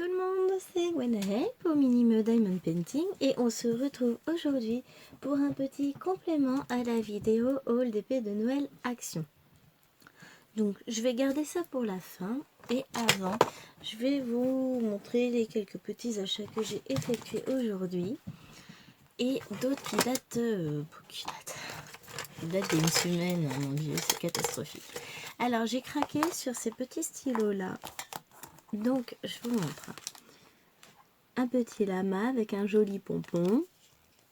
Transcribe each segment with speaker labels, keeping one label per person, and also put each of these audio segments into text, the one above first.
Speaker 1: tout le monde, c'est Gwenaëlle pour Minime Diamond Painting et on se retrouve aujourd'hui pour un petit complément à la vidéo haul d'épée de Noël Action. Donc je vais garder ça pour la fin et avant je vais vous montrer les quelques petits achats que j'ai effectués aujourd'hui et d'autres qui datent d'une semaine, oh mon dieu c'est catastrophique. Alors j'ai craqué sur ces petits stylos là. Donc, je vous montre un petit lama avec un joli pompon.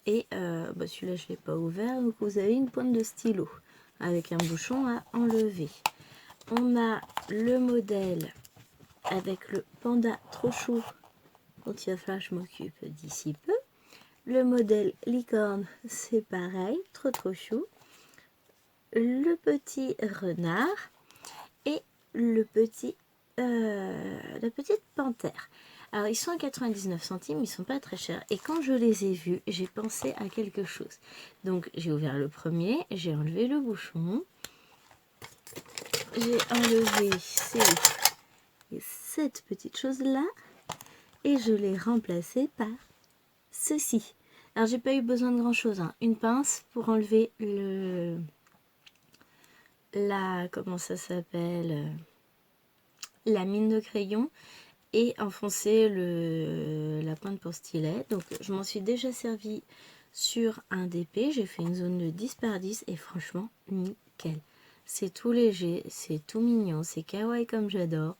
Speaker 1: Et celui-là, je ne l'ai pas ouvert. Donc, vous avez une pointe de stylo avec un bouchon à enlever. On a le modèle avec le panda trop chou dont il va falloir que je m'occupe d'ici peu. Le modèle licorne, c'est pareil, trop chou. Le petit renard et la petite panthère. Alors ils sont à 99 centimes, ils sont pas très chers et quand je les ai vus j'ai pensé à quelque chose. Donc j'ai ouvert le premier, j'ai enlevé le bouchon, j'ai enlevé cette petite chose là et je l'ai remplacé par ceci. Alors j'ai pas eu besoin de grand chose, hein. Une pince pour enlever comment ça s'appelle, la mine de crayon et enfoncer la pointe pour stylet. Donc je m'en suis déjà servi sur un DP, j'ai fait une zone de 10 par 10 et franchement nickel. C'est tout léger, c'est tout mignon, c'est kawaii comme j'adore.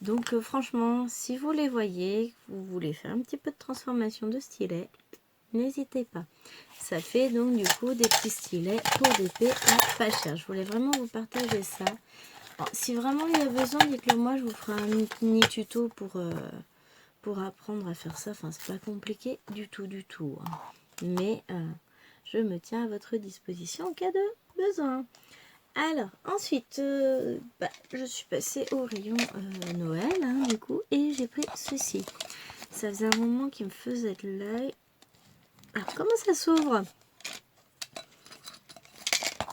Speaker 1: Donc franchement, si vous les voyez, vous voulez faire un petit peu de transformation de stylet, n'hésitez pas. Ça fait donc du coup des petits stylets pour DP à pas cher. Je voulais vraiment vous partager ça. Alors, si vraiment il y a besoin, dites-le moi, je vous ferai un mini tuto pour apprendre à faire ça. Enfin, c'est pas compliqué du tout, hein. Mais je me tiens à votre disposition en cas de besoin. Alors, ensuite, je suis passée au rayon Noël, hein, du coup, et j'ai pris ceci. Ça faisait un moment qu'il me faisait de l'œil. Alors, comment ça s'ouvre?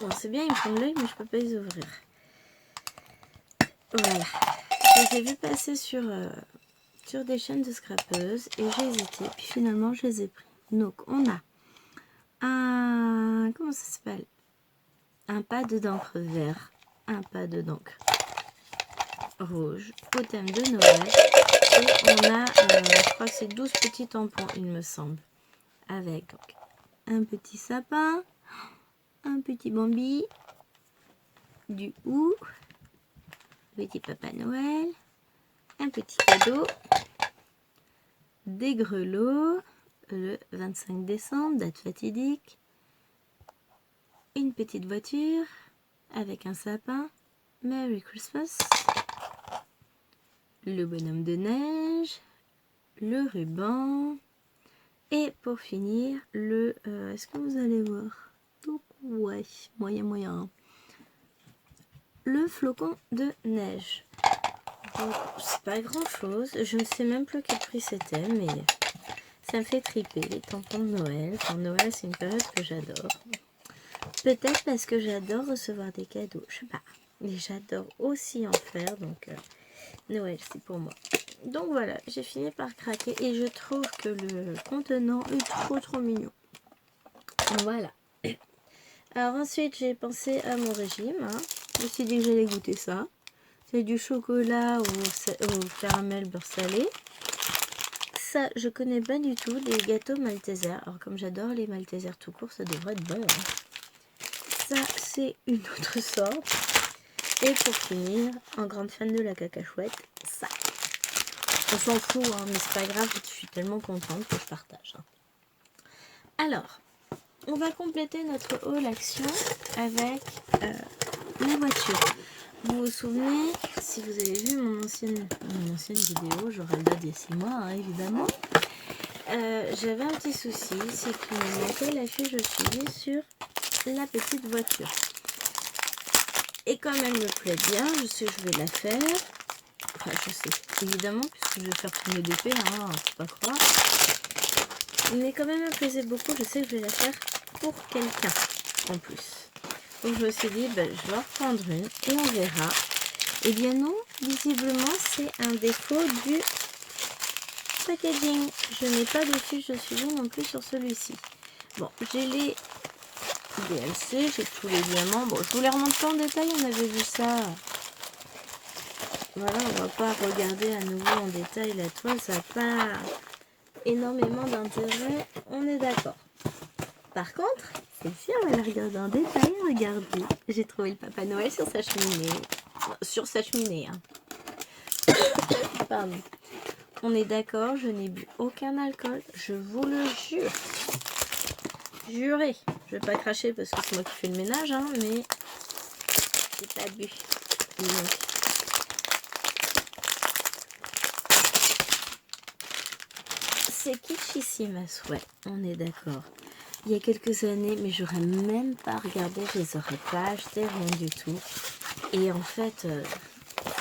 Speaker 1: Bon, c'est bien, ils me font de l'œil, mais je peux pas les ouvrir. Voilà, je les ai vus passer sur des chaînes de scrapeuses et j'ai hésité, puis finalement je les ai pris. Donc on a un, comment ça s'appelle, un pad d'encre vert, un pad d'encre rouge au thème de Noël et on a, je crois que c'est 12 petits tampons il me semble, avec donc, un petit sapin, un petit Bambi, du hou, petit Papa Noël, un petit cadeau, des grelots, le 25 décembre, date fatidique, une petite voiture avec un sapin, Merry Christmas, le bonhomme de neige, le ruban, et pour finir, est-ce que vous allez voir? Donc, ouais, moyen. Le flocon de neige. C'est pas grand chose, je ne sais même plus quel prix c'était, mais ça me fait triper les tampons de Noël. Enfin, Noël c'est une période que j'adore. Peut-être parce que j'adore recevoir des cadeaux, je sais pas. Mais j'adore aussi en faire, donc Noël c'est pour moi. Donc voilà, j'ai fini par craquer et je trouve que le contenant est trop mignon. Voilà. Alors ensuite j'ai pensé à mon régime, hein. Je me suis dit que j'allais goûter ça. C'est du chocolat au caramel beurre salé. Ça, je connais pas du tout, des gâteaux maltesers. Alors comme j'adore les maltesers tout court, ça devrait être bon, hein. Ça, c'est une autre sorte. Et pour finir, en grande fan de la cacahuète, ça. On s'en fout, hein, mais c'est pas grave, je suis tellement contente que je partage, hein. Alors, on va compléter notre haul action avec la voiture. Vous vous souvenez, si vous avez vu mon ancienne vidéo, j'aurais le date il y a 6 mois, hein, évidemment. J'avais un petit souci, c'est qu'il me manquait la fiche de suivi sur la petite voiture. Et comme elle me plaît bien, je sais que je vais la faire. Enfin, je sais, évidemment, puisque je vais faire tous mes DP, hein, faut pas croire. Mais comme elle me plaisait beaucoup, je sais que je vais la faire pour quelqu'un en plus. Donc je me suis dit, je vais en reprendre une et on verra. Eh bien non, visiblement c'est un défaut du packaging. Je n'ai pas de fiche de suivi non plus sur celui-ci. Bon, j'ai les DLC, j'ai tous les diamants. Bon, je vous les remonte pas en détail, on avait vu ça. Voilà, on va pas regarder à nouveau en détail la toile, ça n'a pas énormément d'intérêt, on est d'accord. Par contre, celle-ci, on va la regarder en détail. Regardez, j'ai trouvé le Papa Noël sur sa cheminée. Sur sa cheminée, hein. Pardon. On est d'accord, je n'ai bu aucun alcool, je vous le jure. Juré. Je vais pas cracher parce que c'est moi qui fais le ménage, hein, mais j'ai pas bu. Donc, c'est kitschissime à souhait, on est d'accord. Il y a quelques années, mais j'aurais même pas regardé, je les aurais pas achetés, rien du tout. Et en fait,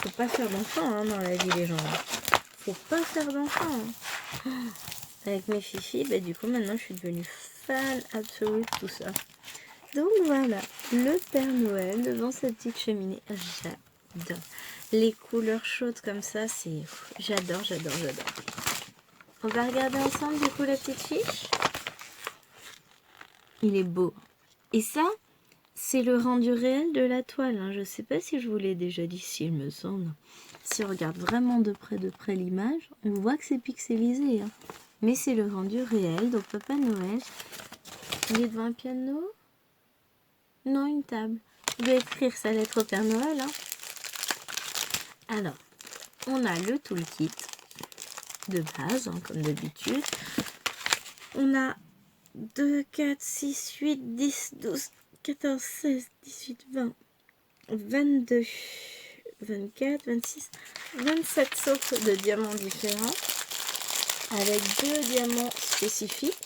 Speaker 1: faut pas faire d'enfants hein, dans la vie les gens. Faut pas faire d'enfants. Hein. Avec mes fifis, bah, du coup maintenant je suis devenue fan absolue de tout ça. Donc voilà, le Père Noël devant cette petite cheminée. J'adore. Les couleurs chaudes comme ça, c'est... J'adore, j'adore, j'adore. On va regarder ensemble du coup la petite fiche. Il est beau. Et ça, c'est le rendu réel de la toile. Hein. Je ne sais pas si je vous l'ai déjà dit, si il me semble. Si on regarde vraiment de près l'image, on voit que c'est pixelisé. Hein. Mais c'est le rendu réel. Donc Papa Noël, il est devant un piano. Non, une table. Il doit écrire sa lettre au Père Noël. Hein. Alors, on a le toolkit de base, hein, comme d'habitude. On a 2, 4, 6, 8, 10, 12, 14, 16, 18, 20, 22, 24, 26, 27 sortes de diamants différents avec 2 diamants spécifiques.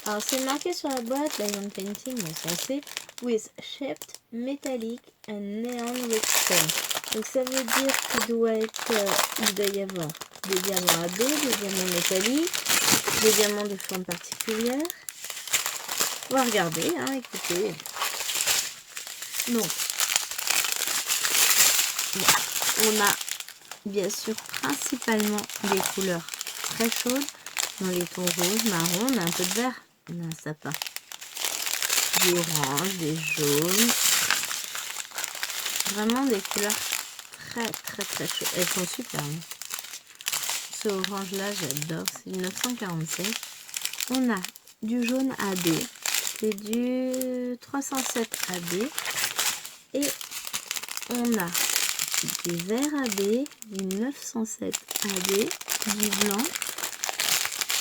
Speaker 1: Alors c'est marqué sur la boîte Diamond Painting, mais ça c'est with shaped metallic and neon with stone. Donc ça veut dire qu'il doit y avoir des diamants AB, des diamants métalliques, des diamants de forme particulière. On va regarder, hein, écoutez. Donc, bon, on a bien sûr principalement des couleurs très chaudes. Dans les tons rouges, marron, on a un peu de vert. On a un sapin. Des oranges, des jaunes. Vraiment des couleurs très chaudes. Elles sont super. Hein. Ce orange là, j'adore. C'est du 947. On a du jaune AB. C'est du 307 AB. Et on a des verts AB, du 907 AB, du blanc,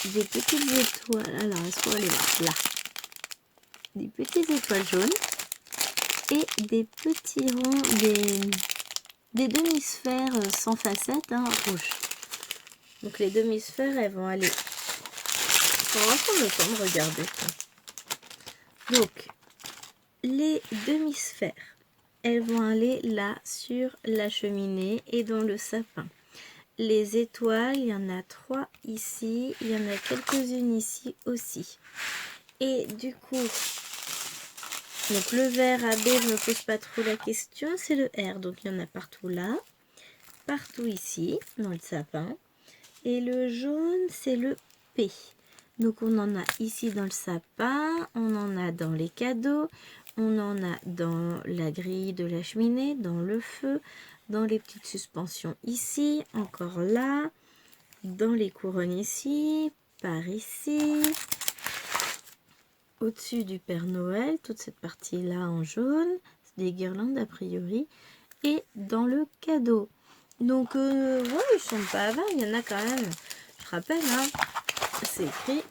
Speaker 1: des petites étoiles. Alors, est-ce qu'on va les voir là? Des petites étoiles jaunes et des petits ronds, des demi-sphères sans facettes, hein, rouges. Donc, les demi-sphères, elles vont aller... On va prendre le temps de regarder. Donc, les demi-sphères, elles vont aller là sur la cheminée et dans le sapin. Les étoiles, il y en a 3 ici, il y en a quelques-unes ici aussi. Et du coup, donc le vert AB, je ne me pose pas trop la question, c'est le R. Donc il y en a partout là, partout ici, dans le sapin. Et le jaune, c'est le P. Donc on en a ici dans le sapin, on en a dans les cadeaux, on en a dans la grille de la cheminée, dans le feu, dans les petites suspensions ici, encore là, dans les couronnes ici, par ici, au-dessus du Père Noël, toute cette partie-là en jaune, c'est des guirlandes a priori, et dans le cadeau. Donc, ouais, ils sont pas avares, il y en a quand même, je rappelle, hein, c'est écrit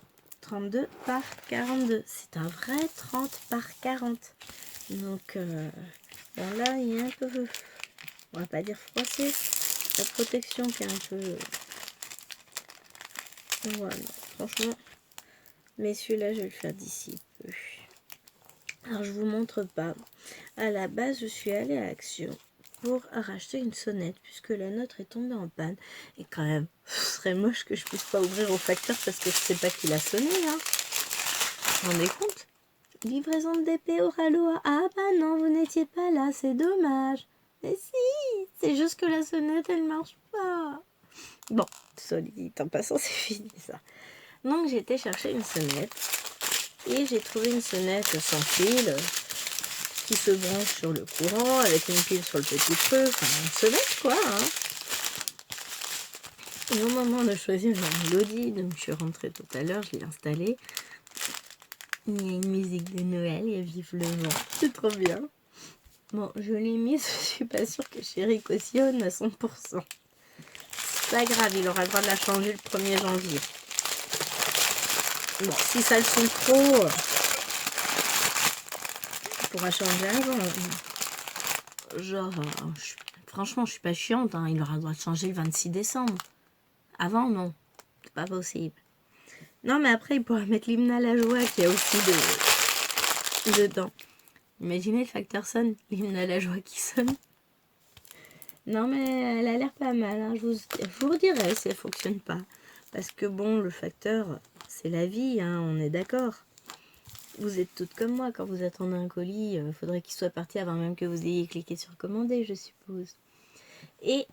Speaker 1: 32 par 42, c'est un vrai 30 par 40. Donc, bon là, il est un peu... On va pas dire froissé, la protection qui est un peu... Voilà, franchement, mais celui-là, je vais le faire d'ici peu. Alors, je vous montre pas. À la base, je suis allée à Action pour racheter une sonnette, puisque la nôtre est tombée en panne. Et quand même, ce serait moche que je puisse pas ouvrir au facteur parce que je sais pas qui l'a sonné, hein. Vous vous rendez compte? Livraison de DP au Raloa. Ah bah non, vous n'étiez pas là, c'est dommage. Mais si, c'est juste que la sonnette, elle marche pas. Bon, soit dit en passant, c'est fini ça. Donc j'ai été chercher une sonnette. Et j'ai trouvé une sonnette sans fil qui se branche sur le courant avec une pile sur le petit creux. Enfin, une sonnette quoi. Hein. Et au moment de choisir la mélodie, donc je suis rentrée tout à l'heure, je l'ai installée. Il y a une musique de Noël, il y a Vive le vent. C'est trop bien. Bon, je l'ai mise, je suis pas sûre que Chéri cautionne à 100%. C'est pas grave, il aura le droit de la changer le 1er janvier. Bon, si ça le sent trop, il pourra changer avant. Genre, franchement, je suis pas chiante, hein, il aura le droit de changer le 26 décembre. Avant, non, c'est pas possible. Non, mais après, il pourra mettre l'hymne à la joie qu'il y a aussi dedans. Imaginez le facteur sonne, l'hymne à la joie qui sonne. Non, mais elle a l'air pas mal, hein. Je vous redirai si elle fonctionne pas. Parce que bon, le facteur, c'est la vie, hein, on est d'accord. Vous êtes toutes comme moi, quand vous attendez un colis, il faudrait qu'il soit parti avant même que vous ayez cliqué sur commander, je suppose. Et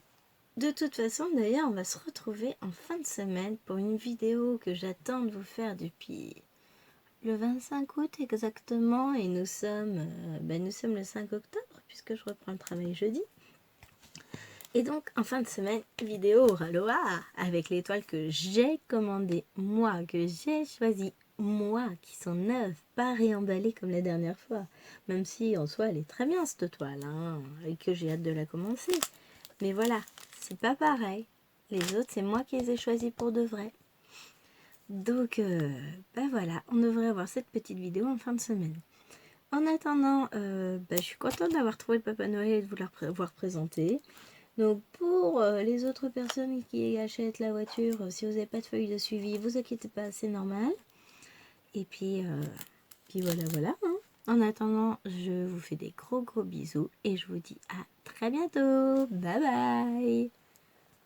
Speaker 1: de toute façon, d'ailleurs, on va se retrouver en fin de semaine pour une vidéo que j'attends de vous faire depuis le 25 août exactement. Et nous sommes le 5 octobre, puisque je reprends le travail jeudi. Et donc, en fin de semaine, vidéo au Raloa avec les toiles que j'ai commandées, moi, que j'ai choisies, moi, qui sont neuves, pas réemballées comme la dernière fois. Même si, en soi, elle est très bien, cette toile, hein, et que j'ai hâte de la commencer. Mais voilà, c'est pas pareil. Les autres, c'est moi qui les ai choisis pour de vrai. Donc, voilà, on devrait avoir cette petite vidéo en fin de semaine. En attendant, je suis contente d'avoir trouvé le Papa Noël et de vous l'avoir présenté. Donc pour les autres personnes qui achètent la voiture, si vous n'avez pas de feuille de suivi, vous inquiétez pas, c'est normal. Et puis voilà. Hein. En attendant, je vous fais des gros bisous et je vous dis à très bientôt. Bye bye.